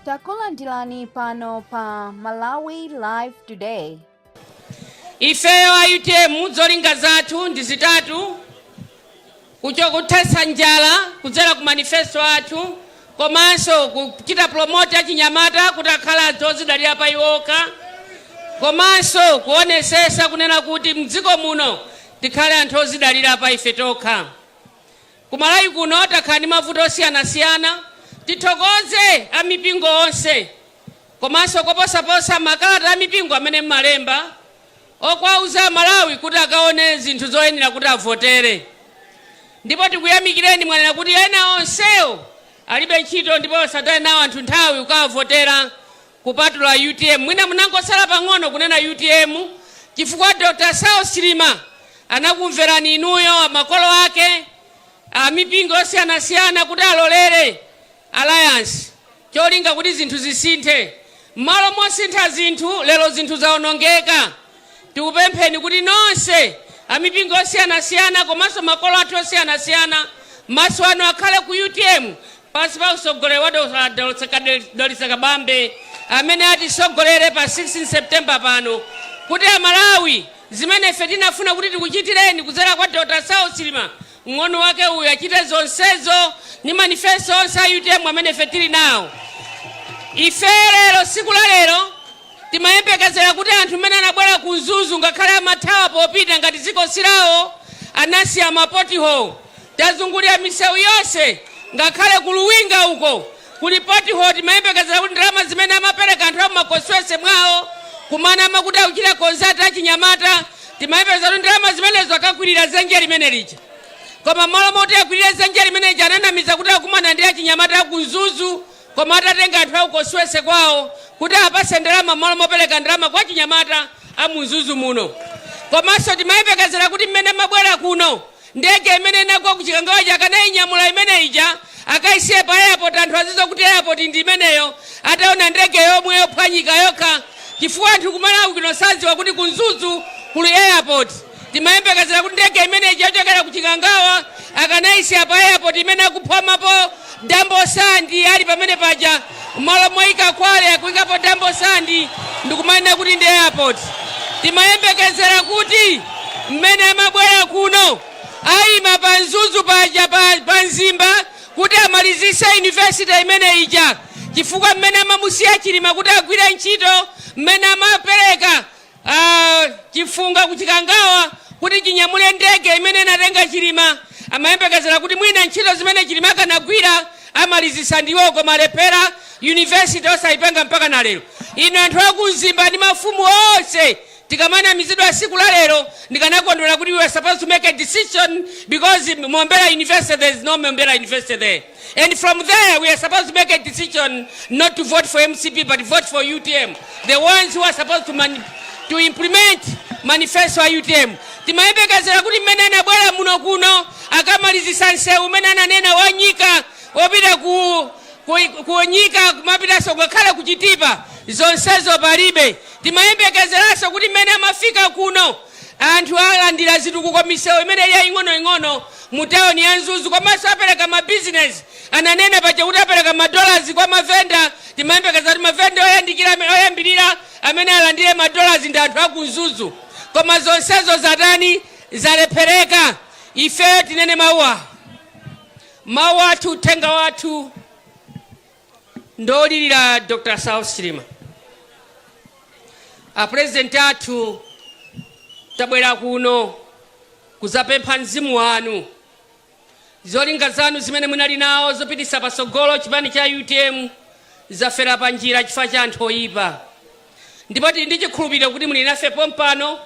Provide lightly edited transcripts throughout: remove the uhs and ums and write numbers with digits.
Takulandirani pano pa Malawi Live Today. Ifeyo ayute muzolinga zathu ndi zitatu: kuthesa njala kudzera ku manifesto athu, komanso kuchita promote achinyamata kuti akhala adzozidalira pa iwoka, komanso kuonesesa kunena kuti mdziko muno tikhale anthu ozidalira pa ife tokha. Ku Malawi kuno takhala ndi mavuto osiyanasiyana, tithokoze amipingo onse, komanso koposaposa makalata amipingo amene mmalemba okwauza Malawi kuti akaone zinthu zoyenera kuti avotere. Ndipo tikuyamikireni mwanena kuti ena onsewo alibe ntchito ndipo osataya nawo anthu nthawi ukavotera kupatula UTM. Mwina munangosala pang'ono kunena UTM chifukwa Dr. Saulos Chilima anakumverani inuyo makolo ake amipingo osiyanasiyana kuti alolere alliance cholinga kuti zinthu zisinthe. Malo mosintha zinthu lero zinthu zaonongeka. Tikupempheni kuti nonse amipingo osiyanasiyana komanso makolo athu osiyanasiyana maso anu akhale ku UTM pansi pa usogolero wa Dr. Kabambe amene atisogolere pa 16 September pano, kuti Malawi zimene ife tinafuna kuti tikuchitireni kudzera kwa Dr. Saulos Chilima ng'ono wake uyu achite zonsezo ni manifesto onse a UTM amene ife tili nawo. Ife lero siku la lero timayembekezera kuti anthu mmene anabwera ku Mzuzu ngakhale amathawa popita ngati ziko silawo anasiya mapotiho. Tazungulira misewu yonse ngakhale ku Luwinga uko kuli potiho. Timayembekezera kuti ndalama zimene amapereka anthu amakoswese mwawo kumana amakuti akuchita konzati achinyamata, timayembekezera kuti ndalama zimenezo akakwirira zenje limene lija. Koma malo moti akwirire zenje limene lija ananamiza kuti akumana ndi achinyamata ku Mzuzu, koma atatenga anthu akukoswese kwawo kuti apase ndalama malo mopereka ndalama kwa chinyamata a Mzuzu muno. Komanso timayembekezera kuti mmene mabwera kuno ndege imene inagwa kuchikangawa chakanayinyamula imene ija akaisiye pa airport, anthu azizo kuti airport ndi imeneyo, ataona ndege yomwe yophwanyika yokha chifukwa anthu kumalawi kuno sadziwa kuti ku Mzuzu kuli airport. Timayembekezera kuti ndege imene ija yochokera kuchikangawa akanayisiya pa airport imene akuphwamapo dambo sandi ali pamene paja malo moika kwale akuikapo dambo sandi ndikumanena kuti ndi airport. Timayembekezera kuti mmene amabwera kuno ayima pa Mzuzu paja pa Nzimba kuti amalizise university imene ija, chifukwa mmene amamusiya Chilima kuti agwire ntchito, mmene amapereka chifunga kuchikangawa kuti chinyamule ndege imene inatenga Chilima. Amayembekezera kuti mwina ntchito zimene Chilima kanagwira amalizisa ndiwo, koma lepera university osayipanga mpaka na lero. Ino anthu aku Nzimba ndi mafumu onse tikamana mizidwa siku la lero ndikanakondwera kuti we are supposed to make a decision, because Mombela University, there is no Mombela University there. And from there we are supposed to make a decision not to vote for MCP but vote for UTM, the ones who are supposed to implement manifesto a UTM. Timayembekezera kuti mmene anabwera muno kuno akamalizisa nsewu mmene ananena wanyika wopita kuonyika kumapita songakhala kuchitipa zonsezo palibe. Timayembekezeranso kuti mmene amafika kuno anthu alandira zitukuko misewu imene ya ing'ono mu town ya Mzuzu, komanso apereka ma business ananena paja kuti apereka $dollars kwa mavenda. Timayembekezera kuti mavenda oyambirira amene alandire $dollars ndi anthu aku Mzuzu, koma zonsezo zatani zalephereka. Ife tinene mawu athu uthenga wathu ndolilira Dr. Saulos Chilima. President athu tabwera kuno kuzapempha mzimu wanu, zolinga zanu zimene munali nawo zopitisa pasogolo chipani cha UTM zafera pa njira chifukwa cha anthu oyipa. Ndipo ndi chikhulupiriro kuti muli nafe pompano.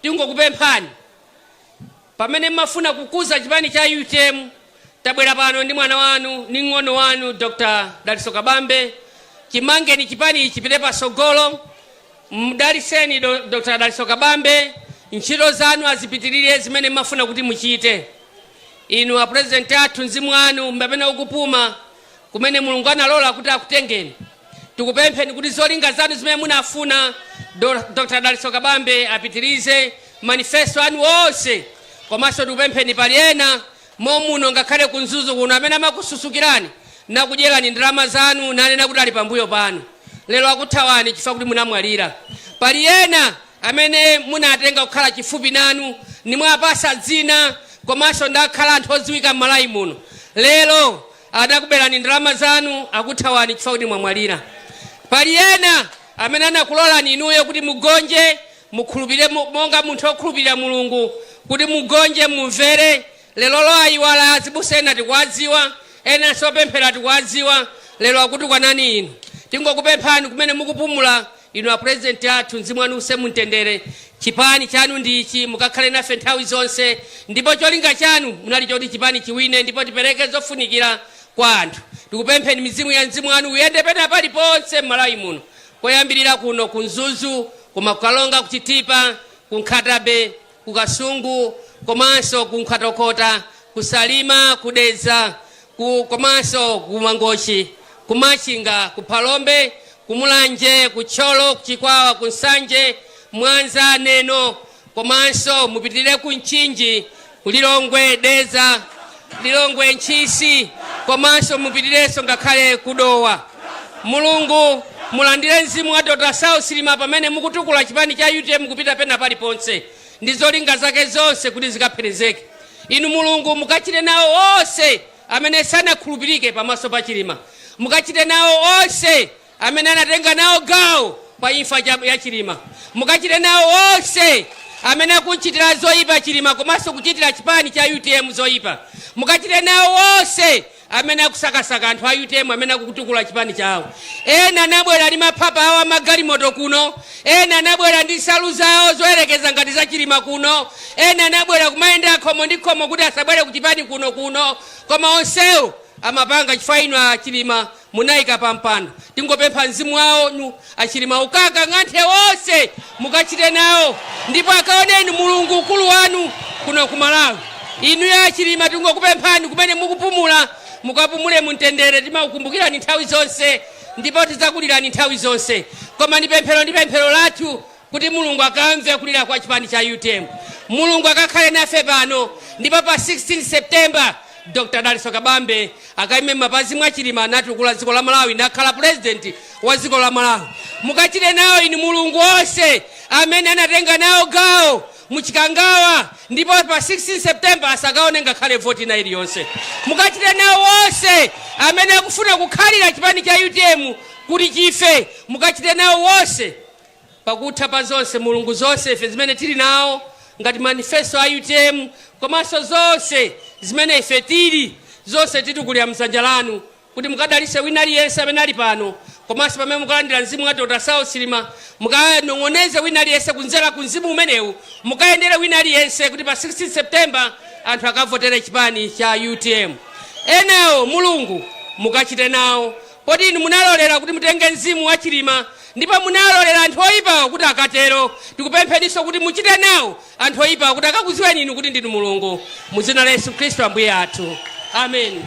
Tingokupemphani pamene mmafuna kukuza chipani cha UTM, tabwera pano ndi mwana wanu ni ng'ono wanu Dr. Kabambe. Chimangeni chipani chipite pasogolo, mdaliseni Dr. Kabambe, ntchito zanu azipitirire zimene mmafuna kuti muchite. Inu a president athu mzimu wanu mbapena ukupuma kumene Mulungu analola kuti akutengeni. Tikupempheni kuti zolinga zanu zimene munafuna Dr. Kabambe apitirize manifesto anu onse, komanso tikupempheni pali ena momuno ngakhale ku Mzuzu kuno amene amakususukirani nakudyerani ndalama zanu nanena kuti ali pambuyo panu. Lero akuthawani chifukwa kuti munamwalira. Pali ena amene munatenga kukhala chifupi nanu nimwapasa dzina komanso ndakhala anthu odziwika m'Malawi muno. Lero adakuberani ndalama zanu akuthawani chifukwa kuti mwamwalira. Pali ena amene anakulolani inuyo kuti mugonje mukhulupirire monga munthu okhulupirira Mulungu kuti mugonje mumvere. Lero ayiwala azibusa ena tikuwadziwa ena sopemphera tikuwadziwa. Lero akuti kwanani inu tingokupemphani kumene mukupumula inu a president athu mzimu wanu use mumtendere. Chipani chanu ndichi mukakhale nafe nthawi zonse ndipo cholinga chanu munali choti chipani chiwine ndipo tipereke zofunikira kwa anthu. Tikupempheni mizimu ya mzimu wanu uyende pena paliponse m'Malawi muno koyambirira kuno ku Mzuzu kumakalonga kuchitipa kunkhatabe kukasungu komanso kunkhatokota kusalima kudeza komanso kumangochi kumachinga kuphalombe kumulanje kucholo kuchikwawa kunsanje mwanza neno komanso mupitirire kunchinji kulilongwe deza lilongwe nchisi komanso mupitirenso ngakhale kudowa. Mulungu mulandire mzimu wa Dr. Saulos Chilima pamene mukutukula chipani cha UTM kupita pena paliponse ndi zolinga zake zonse kuti zikapherezeke. Inu Mulungu mukachite nawo onse amene sanakhulupirike pamaso pa Chilima. Mukachite nawo onse amene anatenga nawo gawo pa imfa ya Chilima. Mukachite nawo onse amene akuchitira zoyipa Chilima komanso kuchitira chipani cha UTM zoyipa. Mukachite nawo onse amene akusakasaka anthu a UTM amene akukutukula chipani chawo. Ena anabwera ndi maphapa awo amagalimoto kuno, ena anabwera ndi nsalu zawo zoyerekeza ngati za Chilima kuno, ena anabwera kumayenda khomo ndi khomo kuti asabwere ku chipani kuno koma onsewo amapanga chifukwa inu a Chilima munayika pampando. Tingopempha mzimu wawo a Chilima ukaka ng'anthe wonse mukachite nawo ndipo akaoneni Mulungu ukulu wanu kuno ku Malawi. Inu ya Chilima tingokupemphani kumene mukupumula mukapumule mumtendere timakukumbukirani nthawi zonse ndipo tidzakulirani nthawi zonse. Koma ndi pemphero lathu kuti Mulungu akamve kulira kwa chipani cha UTM. Mulungu akakhale nafe pano ndipo pa 16 September Dr. Daliso Kabambe akaime mapazi mwa Chilima anatukula dziko la Malawi nakhala president wa dziko la Malawi. Mukachite nawo inu Mulungu onse amene anatenga nawo gawo muchikangawa ndipo pa 16 September asakaone ngakhale voti na iliyonse. Mukachite nawo onse amene akufuna kukhalira chipani cha UTM kuti chife. Mukachite nawo onse pakutha pa zonse Mulungu zonse ife zimene tili nawo ngati manifesto a UTM komanso zonse zimene ife tili zonse titukulira msanja lanu kuti mukadalise wina aliyense amene ali pano komanso pamene mukalandira mzimu wa Dr. Saulos Chilima mukanong'oneze wina aliyense kunzera ku mzimu umenewu mukayendere wina aliyense kuti pa 16 September anthu akavotere chipani cha UTM. Enawo Mulungu mukachite nawo poti inu munalolera kuti mutenge mzimu wa Chilima ndipo munalolera anthu oyipawo kuti akatero. Tikupempheninso kuti muchite nawo anthu oyipawo kuti akakuziweni inu kuti ndinu Mulungu mu dzina la Yesu Khristu Ambuye athu. Amen.